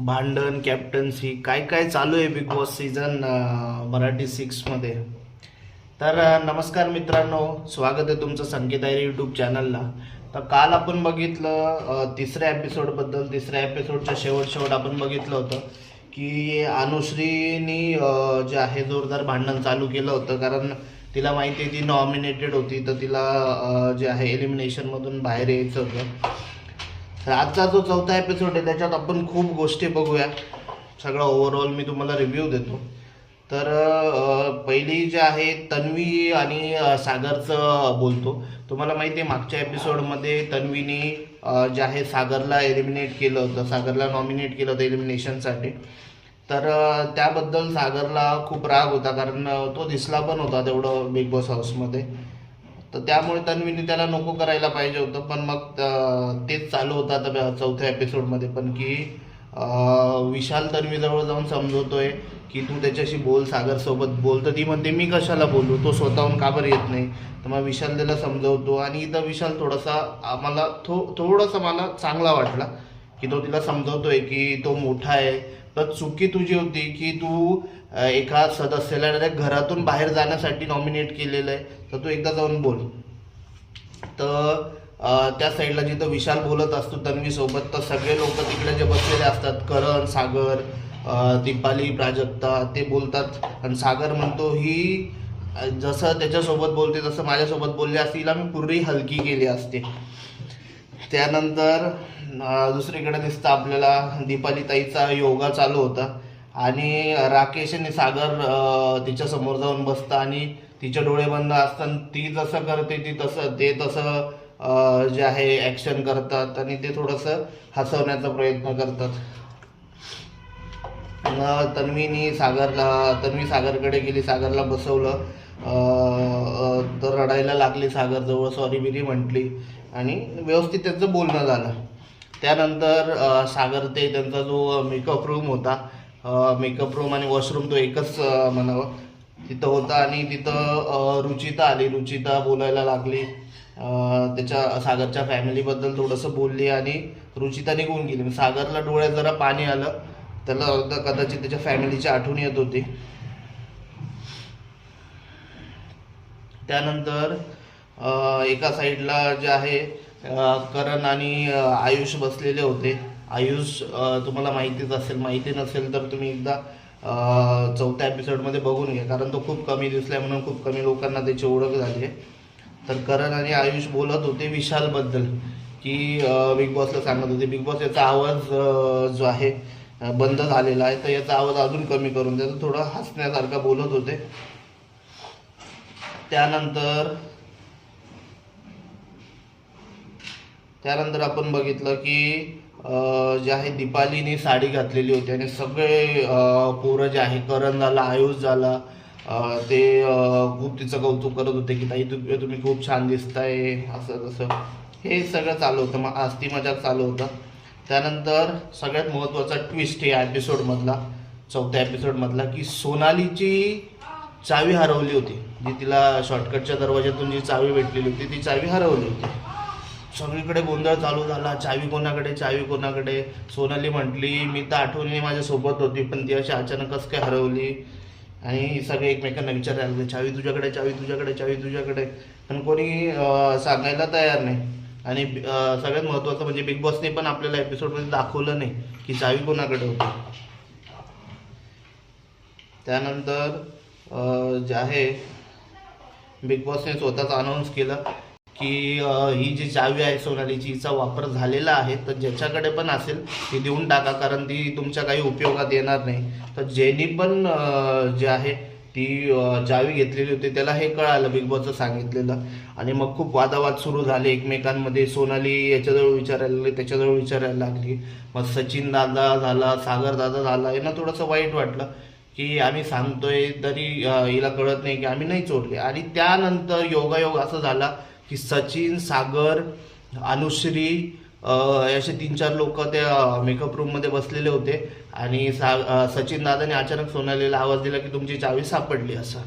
भांडण, कॅप्टन्सी काय काय चालू आहे बिग बॉस सीझन मराठी 6 मध्ये. तर नमस्कार मित्रांनो, स्वागत आहे तुमचं संकेत आहे यूट्यूब चॅनलला. तर काल आपण बघितलं तिसऱ्या एपिसोडबद्दल. तिसऱ्या एपिसोडच्या शेवट आपण बघितलं होतं की अनुश्रीनी जे आहे जोरदार भांडण चालू केलं होतं, कारण तिला माहिती आहे ती नॉमिनेटेड होती, तर तिला जे आहे एलिमिनेशनमधून बाहेर यायचं होतं. तर आजचा जो चौथा एपिसोड आहे त्याच्यात आपण खूप गोष्टी बघूया. सगळा ओव्हरऑल मी तुम्हाला रिव्ह्यू देतो. तर पहिली जे आहे तन्वी आणि सागरचं बोलतो. तुम्हाला माहिती आहे मागच्या एपिसोडमध्ये तन्वीने जे आहे सागरला एलिमिनेट केलं होतं, सागरला नॉमिनेट केलं होतं एलिमिनेशनसाठी. तर त्याबद्दल सागरला खूप राग होता, कारण तो दिसला पण होता तेवढं बिग बॉस हाऊसमध्ये. तर त्यामुळे तन्वीने त्याला नको करायला पाहिजे होतं. पण मग तेच चालू होतं आता चौथ्या एपिसोडमध्ये पण, की विशाल तन्वीजवळ जाऊन समजवतोय की तू त्याच्याशी बोल, सागरसोबत बोल. तर ती म्हणते मी कशाला बोलू, तो स्वतःहून का बरं येत नाही. तर मग विशाल त्याला समजवतो आणि इथं विशाल थोडासा आम्हाला थोडासा मला चांगला वाटला की तो तिला समजवतोय की तो मोठा आहे. तर चुकी तुझी होती की तू एका सदस्याला डायरेक्ट घरातून बाहेर जाण्यासाठी नॉमिनेट केलेलं आहे, तर तू एकदा जाऊन बोल. तर त्या साईडला जिथं विशाल बोलत असतो तन्वीसोबत, तर सगळे लोक तिकडे जे बसलेले असतात, करण, सागर, दीपाली, प्राजक्ता, ते बोलतात. आणि सागर म्हणतो ही जसं त्याच्यासोबत बोलते तसं माझ्यासोबत बोलली असती, हिला मी पूर्वी हलकी केली असते. त्यानंतर दुसरीकडे दिसतं आपल्याला दीपाली ताईचा योगा चालू होता आणि राकेश आणि सागर तिच्या समोर जाऊन बसतं आणि तिचे डोळे बंद असतात. ती जसं करते ते तसं जे आहे ॲक्शन करतात आणि ते थोडंसं हसवण्याचा प्रयत्न करतात. तन्वी सागरकडे गेली, सागरला बसवलं. तर रडायला लागली सागरजवळ, सॉरी बिरी म्हटली आणि व्यवस्थित त्यांचं बोलणं झालं. त्यानंतर सागर ते त्यांचा जो मेकअप रूम होता, मेकअप रूम आणि वॉशरूम तो एकच म्हणावं, तिथं होता. आणि तिथं रुचिता आली. रुचिता बोलायला लागली, त्याच्या सागरच्या फॅमिलीबद्दल थोडंसं बोलली आणि रुचिता निघून गेली. सागरला डोळ्यात जरा पाणी आलं, त्याला कदाचित त्याच्या फॅमिलीची आठवण येत होती. त्यानंतर एका साईडला जे आहे करण आणि आयुष बसलेले होते. आयुष तुम्हाला माहितीच असेल, माहिती नसेल तर तुम्ही एकदा चौथ्या एपिसोडमध्ये बघून घ्या, कारण तो खूप कमी दिसलाय म्हणून खूप कमी लोकांना त्याची ओळख झाली आहे. तर करण आणि आयुष बोलत होते विशालबद्दल, की बिग बॉसला सांगत होते बिग बॉस याचा आवाज जो आहे बंद झालेला आहे, तर याचा आवाज अजून कमी करून द्या. थोडं हसण्यासारखं बोलत होते. त्यानंतर आपण बघितलं की जे आहे दीपालीने साडी घातलेली होती आणि सगळे पोरं जे आहे, करण झाला, आयुष झाला, ते खूप तिचं कौतुक करत होते की ताई तुम्ही खूप छान दिसताय, असं तसं हे सगळं चालू होतं. मग आज ती मजाक चालू होतं. त्यानंतर सगळ्यात महत्त्वाचा ट्विस्ट या एपिसोडमधला, चौथ्या एपिसोडमधला, की सोनालीची चावी हरवली होती. जी तिला शॉर्टकटच्या दरवाज्यातून जी चावी भेटलेली होती ती चावी हरवली होती. सगळीकडे गोंधळ चालू झाला, चावी कोणाकडे. सोनाली म्हटली मी तर आठवणीने माझ्यासोबत होती, पण ती अशी अचानकच काय हरवली. आणि सगळे एकमेकांना विचारायला लागले चावी तुझ्याकडे, पण कोणी सांगायला तयार नाही. आणि सगळ्यात महत्त्वाचं म्हणजे बिग बॉसने पण आपल्याला एपिसोडमध्ये दाखवलं नाही की चावी कोणाकडे होती. त्यानंतर जे आहे बिग बॉसने स्वतःच अनाऊन्स केलं की ही जी चावी आहे सोनालीची, हिचा वापर झालेला आहे, तर ज्याच्याकडे पण असेल ती देऊन टाका, कारण ती तुमच्या काही उपयोगात येणार नाही. तर ज्यांनी पण जे आहे ती चावी घेतलेली होती त्याला हे कळालं, बिग बॉसचं सांगितलेलं. आणि मग खूप वादावाद सुरू झाले एकमेकांमध्ये. सोनाली याच्याजवळ विचारायला लागली, त्याच्याजवळ विचारायला लागली. मग सचिन दादा झाला, सागर दादा झाला. यांना थोडंसं वाईट वाटलं की आम्ही सांगतोय तरी हिला कळत नाही की आम्ही नाही चोरले. आणि त्यानंतर योगायोग असं झाला की सचिन, सागर, अनुश्री असे 3-4 लोक त्या मेकअप रूममध्ये बसलेले होते आणि सचिन दादाने अचानक सोनालीला आवाज दिला की तुमची चावी सापडली असं.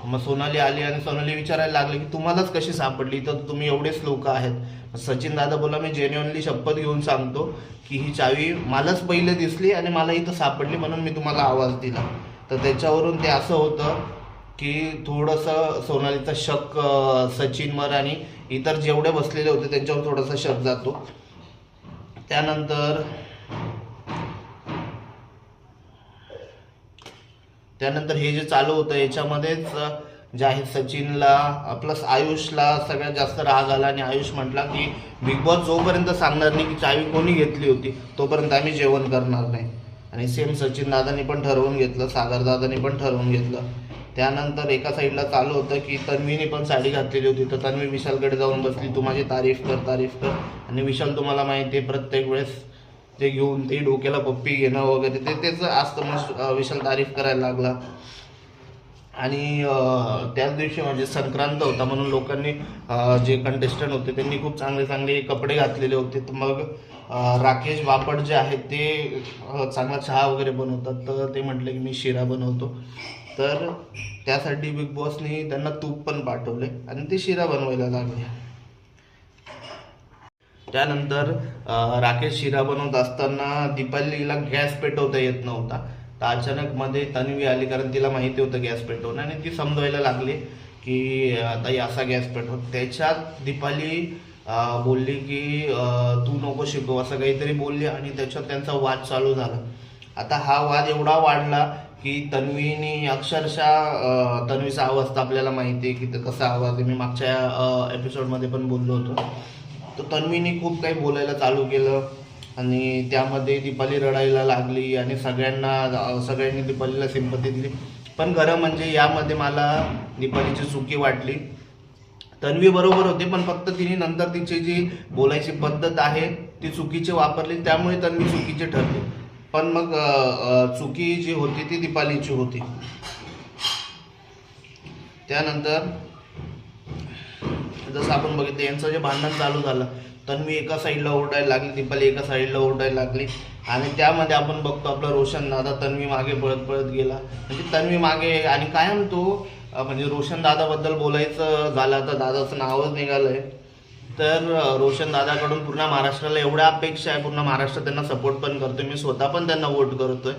मग सोनाली आली आणि सोनाली विचारायला लागली की तुम्हालाच कशी सापडली, तर तुम्ही एवढेच लोक आहेत. सचिन दादा बोला मी जेन्युअनली शपथ घेऊन सांगतो की ही चावी मलाच पहिले दिसली आणि मला इथं सापडली म्हणून मी तुम्हाला आवाज दिला. तर त्याच्यावरून ते असं होतं की थोडंसं सोनालीचा शक सचिनवर आणि इतर जेवढे बसलेले होते त्यांच्यावर थोडासा शक जातो. त्यानंतर हे जे चालू होतं याच्यामध्येच जे आहे सचिनला प्लस आयुषला सगळ्यात जास्त राग आला आणि आयुष म्हटला की बिग बॉस जोपर्यंत सांगणार नाही की चावी कोणी घेतली होती तोपर्यंत आम्ही जेवण करणार नाही. आणि सेम सचिन दादांनी पण ठरवून घेतलं, सागर दादांनी पण ठरवून घेतलं. त्यानंतर एका साईडला चालू होतं की तन्वीने पण साडी घातलेली होती, तर तन्वी विशालकडे जाऊन बसली, तू माझी तारीफ कर. आणि विशाल तुम्हाला माहिती आहे प्रत्येक वेळेस ते घेऊन ते डोक्याला पप्पी घेणं वगैरे ते त्याचं असतं. मग विशाल तारीफ करायला लागला. आणि त्याच दिवशी म्हणजे संक्रांत होता म्हणून लोकांनी जे कंटेस्टंट होते त्यांनी खूप चांगले चांगले कपडे घातलेले होते. तर मग राकेश बापट जे आहेत ते चांगला चहा वगैरे बनवतात, तर ते म्हटले की मी शिरा बनवतो. तर त्यासाठी बिग बॉसनी त्यांना तूप पण पाठवले आणि ते शिरा बनवायला लागले. त्यानंतर राकेश शिरा बनवत असताना दीपालीला गॅस पेटवता येत नव्हता. तर अचानक मध्ये तन्वी आली, कारण तिला माहिती होतं गॅस पेटवणं, आणि ती समजवायला लागली की ताई असा गॅस पेटव. त्याच्यात दीपाली बोलली की तू नको शिकव असं काहीतरी बोलली आणि त्याच्यात त्यांचा वाद चालू झाला. आता हा वाद एवढा वाढला की तन्वीने अक्षरशः तन्वीचा आवाज तर आपल्याला माहिती आहे की कसा आवाज आहे, मी मागच्या एपिसोडमध्ये पण बोललो होतो. तर तन्वीने खूप काही बोलायला चालू केलं आणि त्यामध्ये दीपाली रडायला लागली आणि सगळ्यांनी दीपालीला सिंपती दिली. पण खरं म्हणजे यामध्ये मला दीपालीची चुकी वाटली. तन्वी बरोबर होती, पण फक्त तिने नंतर तिची जी बोलायची पद्धत आहे ती चुकीची वापरली, त्यामुळे तन्वी चुकीची ठरली. पण मग चुकी जी होती ती दीपालीची होती. त्यानंतर जसं आपण बघितलं यांचं जे भांडण चालू झालं, तन्वी एका साईडला ओरडायला लागली, दीपाली एका साईडला ओरडायला लागली. आणि त्यामध्ये आपण बघतो आपला रोशन दादा तन्वी मागे पळत पळत गेला. म्हणजे तन्वी मागे आणि कायम तो म्हणजे रोशन दादाबद्दल बोलायचं झालं तर दादाचं नावच निघालंय. तर रोशन दादाकडून पूर्ण महाराष्ट्राला एवढ्या अपेक्षा आहे, पूर्ण महाराष्ट्र त्यांना सपोर्ट पण करतोय, मी स्वतः पण त्यांना वोट करतोय.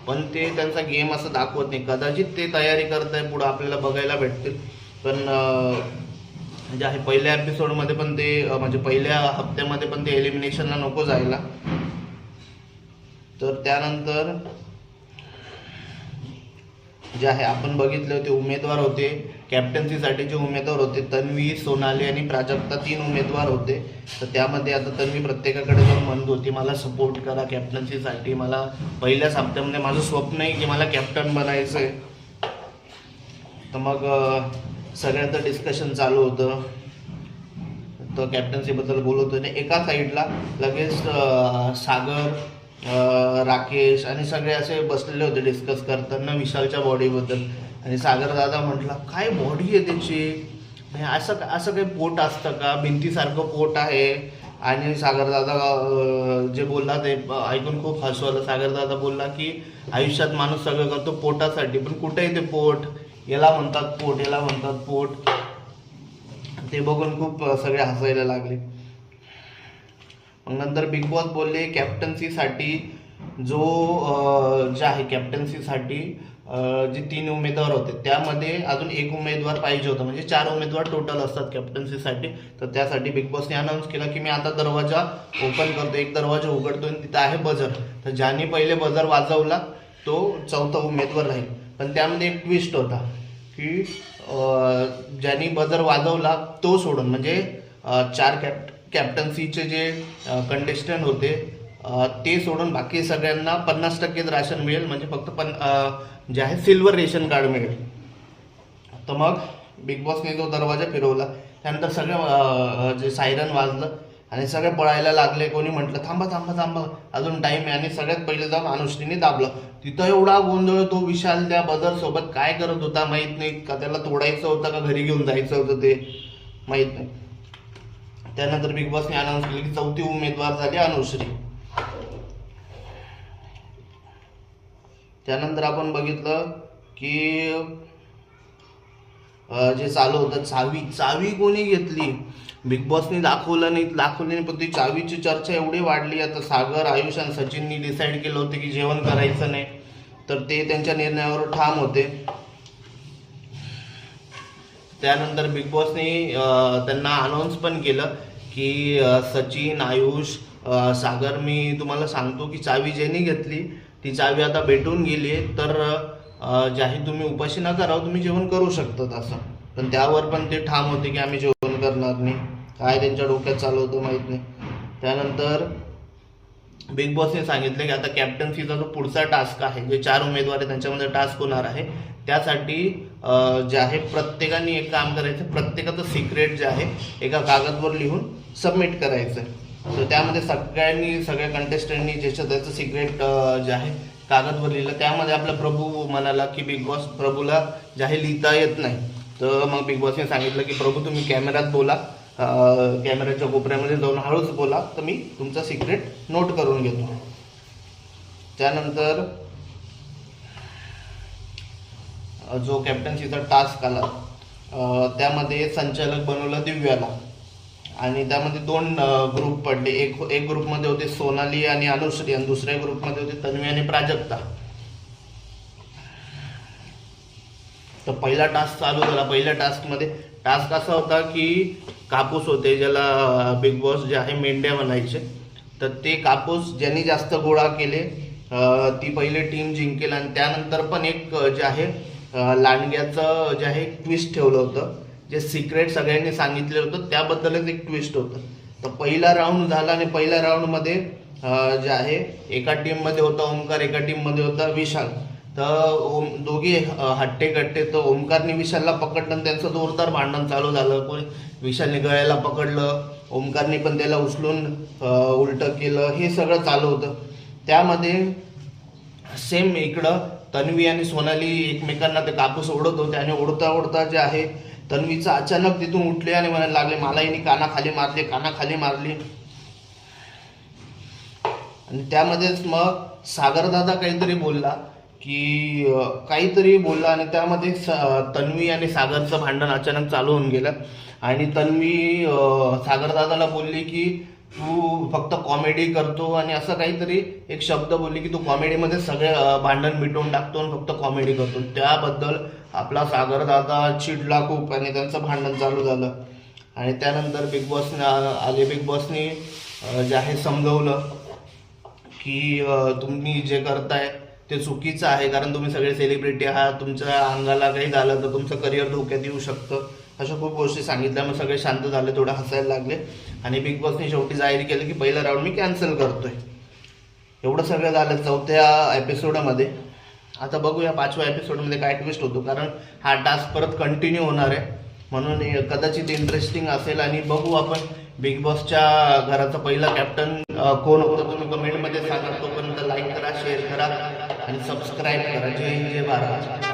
पण ते त्यांचा गेम असं दाखवत नाही. कदाचित ते तयारी करत आहे, पुढं आपल्याला बघायला भेटतील. पण म्हणजे आहे पहिल्या एपिसोडमध्ये पण ते म्हणजे पहिल्या हप्त्यामध्ये पण ते एलिमिनेशनला नको जायला. तर त्यानंतर जे आहे आपण बघितले होते उमेदवार होते कॅप्टन्सीसाठी, जे उमेदवार होते तन्वी, सोनाली आणि प्राजक्ता, 3 उमेदवार होते. तर त्यामध्ये आता तन्वी प्रत्येकाकडे जाऊन म्हणत होती मला सपोर्ट करा कॅप्टन्सीसाठी, मला पहिल्याच हप्त्यामध्ये माझं स्वप्न आहे की मला कॅप्टन बनायचं आहे. तर मग सगळ्यांचं डिस्कशन चालू होतं, तर कॅप्टन्सीबद्दल बोलत होते. एका साईडला लगेच सागर, राकेश आणि सगळे असे बसलेले होते डिस्कस करताना विशालच्या बॉडीबद्दल. आणि सागर दादा म्हटला काय बॉडी आहे त्याची, असं काही पोट असतं का, भिंतीसारखं पोट आहे. आणि सागर दादा जे बोलला ते ऐकून खूप हसू आलं. सागर दादा बोलला की आयुष्यात माणूस सगळं करतो पोटासाठी, पण कुठे आहे ते पोट, याला म्हणतात पोट, याला म्हणतात पोट. ते बघून खूप सगळे हसायला लागले. मग नंतर बिग बॉस बोलले कॅप्टन्सीसाठी जे आहे कॅप्टन्सीसाठी जे 3 उमेदवार होते त्यामध्ये अजून 1 उमेदवार पाहिजे होता, म्हणजे 4 उमेदवार टोटल असतात कॅप्टन्सीसाठी. तर त्यासाठी बिग बॉसने अनाऊन्स केलं की मी आता दरवाजा ओपन करतो, एक दरवाजा उघडतो आणि तिथं आहे बजर. तर ज्याने पहिले बजर वाजवला तो 4था उमेदवार राहील. पण त्यामध्ये एक ट्विस्ट होता की ज्यांनी बजर वाजवला तो सोडून, म्हणजे 4 कॅप्टन्सीचे जे कंटेस्टंट होते ते सोडून बाकी सगळ्यांना 50% राशन मिळेल, म्हणजे फक्त जे आहे सिल्वर रेशन कार्ड मिळेल. तर मग बिग बॉसने जो दरवाजा फिरवला त्यानंतर सगळं जे सायरन वाजलं आणि सगळे पळायला लागले. कोणी म्हटलं थांबा थांबा थांबा अजून टाईम आहे, आणि सगळ्यात पहिले जाऊन अनुश्रीने दाबलं. तिथं एवढा गोंधळ, तो विशाल त्या बजर सोबत काय करत होता माहीत नाही, का त्याला तोडायचं होतं का घरी घेऊन जायचं होतं ते माहीत नाही. त्यानंतर बिग बॉसने अनाऊन्स केले की 4थी उमेदवार झाली अनुश्री. त्यानंतर आपण बघितलं की जे चालू होतं चावी कोणी घेतली, बिग बॉसनी दाखवलं नाही, पण ती चावीची चर्चा एवढी वाढली. आता सागर, आयुष आणि सचिननी डिसाईड केलं होतं की जेवण करायचं नाही, तर ते त्यांच्या निर्णयावर ठाम होते. त्यानंतर बिग बॉसनी त्यांना अनाऊन्स पण केलं की सचिन, आयुष, सागर, मी तुम्हाला सांगतो की चावी ज्यांनी घेतली ती चावी आता भेटून गेली आहे, तर ज्याही तुम्ही उपाशी नका राहू, तुम्ही जेवण करू शकतात असं. पण त्यावर पण ते ठाम होते की आम्ही जेवण करणार नाही. काय त्यांच्या डोक्यात चालू होतं माहीत नाही. त्यानंतर बिग बॉसने सांगितलं की आता कॅप्टन्सीचा जो पुढचा टास्क आहे, जे 4 उमेदवार आहेत त्यांच्यामध्ये टास्क होणार आहे, त्यासाठी जे आहे प्रत्येकाने एक काम करायचं, प्रत्येकाचं सिक्रेट जे आहे एका कागदवर लिहून सबमिट करायचं. तर त्यामध्ये सगळ्या कंटेस्टंटनी ज्याचं त्याचं सिक्रेट जे आहे कागदवर लिहिलं. त्यामध्ये आपला प्रभू म्हणाला की बिग बॉस, प्रभूला जे आहे लिहिता येत नाही. तर मग बिग बॉसने सांगितलं की प्रभू तुम्ही कॅमेऱ्यात बोला, कॅमेऱ्याच्या कोपऱ्यामध्ये जाऊन हळूच बोला, तर मी तुमचा सिक्रेट नोट करून घेतो. त्यानंतर जो कॅप्टन्सीचा टास्क आला त्यामध्ये संचालक बनवलं दिव्याला, आणि त्यामध्ये 2 ग्रुप पडले. एक ग्रुपमध्ये होते सोनाली आणि अनुश्री, आणि दुसऱ्या ग्रुपमध्ये होते तन्वी आणि प्राजक्ता. तर पहिला टास्क चालू झाला. पहिल्या टास्कमध्ये टास्क असा होता की कापूस होते, ज्याला बिग बॉस जे आहे मेंढ्या म्हणायचे. तर ते कापूस ज्यांनी जास्त गोळा केले ती पहिली टीम जिंकेल. आणि त्यानंतर पण एक जे आहे लांडग्याचं जे आहे ट्विस्ट ठेवलं होतं, जे सिक्रेट सगळ्यांनी सांगितलेलं होतं त्याबद्दलच एक ट्विस्ट होतं. तर पहिला राऊंड झाला, आणि पहिल्या राऊंडमध्ये जे आहे एका टीममध्ये होता ओमकार, एका टीममध्ये होता विशाल. तर दोघे हट्टे कट्टे. तर ओमकारने विशालला पकडलं आणि त्यांचं जोरदार भांडण चालू झालं. कोणी विशालने गळ्याला पकडलं, ओमकारने पण त्याला उचलून उलटं केलं, हे सगळं चालू होतं. त्यामध्ये सेम इकडं तन्वी आणि सोनाली एकमेकांना ते कापूस ओढत होते, आणि ओढता जे आहे तन्वीचा अचानक तिथून उठले आणि म्हणायला लागले मला यांनी कानाखाली मारली. आणि त्यामध्येच मग सागरदादा काहीतरी बोलला, आणि त्यामध्ये तन्वी आणि सागरचं भांडण अचानक चालू होऊन गेलं. आणि तन्वी सागरदादाला बोलली की तू फक्त कॉमेडी करतो, आणि असं काहीतरी एक शब्द बोलली की तू कॉमेडीमध्ये सगळे भांडण मिटवून टाकतो आणि फक्त कॉमेडी करतो. त्याबद्दल आपला सागरदादा चिडला खूप, आणि त्यांचं भांडण चालू झालं. आणि त्यानंतर बिग बॉसनी जे आहे समजवलं की तुम्ही जे करताय ते चुकीचं आहे, कारण तुम्ही सगळे सेलिब्रिटी आहात, तुमच्या अंगाला काही झालं तर तुमचं करिअर धोक्यात येऊ शकतं. अशा खूप गोष्टी सांगितल्या. मग सगळे शांत झाले, थोडं हसायला लागले, आणि बिग बॉसने शेवटी जाहीर केलं की पहिला राऊंड मी कॅन्सल करतोय. एवढं सगळं झालं 4थ्या एपिसोडमध्ये. आता बघूया 5व्या एपिसोडमध्ये काय ट्विस्ट होतो, कारण हा टास्क परत कंटिन्यू होणार आहे, म्हणून कदाचित इंटरेस्टिंग असेल. आणि बघू आपण बिग बॉसच्या घराचा पहिला कॅप्टन कोण होतं. तुम्ही कमेंटमध्ये सांगा. तोपर्यंत लाईक करा, शेअर करा आणि सबस्क्राईब करा. जय हिंद, जय भारत.